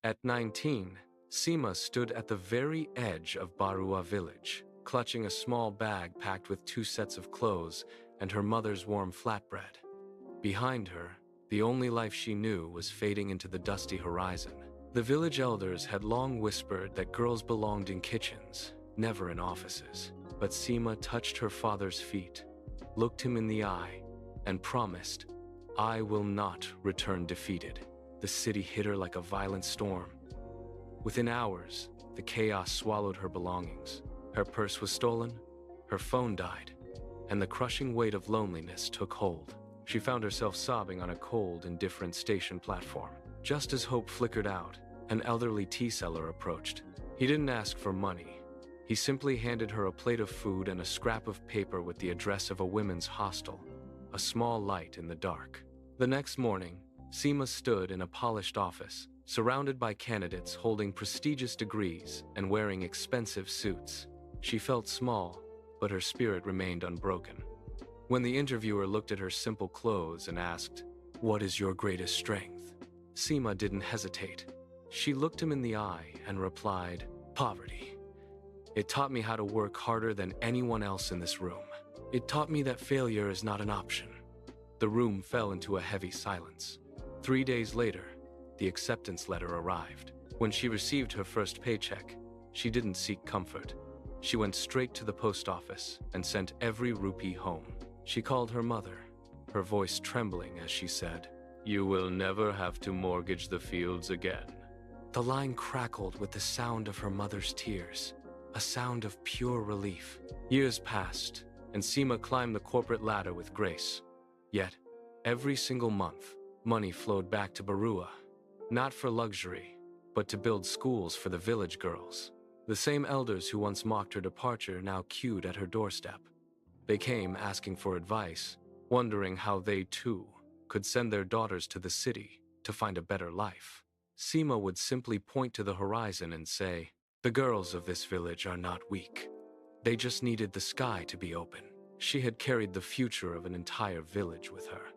At 19, Seema stood at the very edge of Barua village, clutching a small bag packed with 2 sets of clothes and her mother's warm flatbread. Behind her, the only life she knew was fading into the dusty horizon. The village elders had long whispered that girls belonged in kitchens, never in offices. But Seema touched her father's feet, looked him in the eye, and promised, "I will not return defeated." The city hit her like a violent storm. Within hours, the chaos swallowed her belongings. Her purse was stolen, her phone died, and the crushing weight of loneliness took hold. She found herself sobbing on a cold, indifferent station platform. Just as hope flickered out, an elderly tea seller approached. He didn't ask for money. He simply handed her a plate of food and a scrap of paper with the address of a women's hostel, a small light in the dark. The next morning, Seema stood in a polished office, surrounded by candidates holding prestigious degrees and wearing expensive suits. She felt small, but her spirit remained unbroken. When the interviewer looked at her simple clothes and asked, "What is your greatest strength?" Seema didn't hesitate. She looked him in the eye and replied, "Poverty. It taught me how to work harder than anyone else in this room. It taught me that failure is not an option." The room fell into a heavy silence. 3 days later, the acceptance letter arrived. When she received her first paycheck, she didn't seek comfort. She went straight to the post office and sent every rupee home. She called her mother, her voice trembling as she said, "You will never have to mortgage the fields again." The line crackled with the sound of her mother's tears, a sound of pure relief. Years passed, and Seema climbed the corporate ladder with grace. Yet, every single month, money flowed back to Barua, not for luxury, but to build schools for the village girls. The same elders who once mocked her departure now queued at her doorstep. They came asking for advice, wondering how they, too, could send their daughters to the city to find a better life. Seema would simply point to the horizon and say, "The girls of this village are not weak. They just needed the sky to be open." She had carried the future of an entire village with her.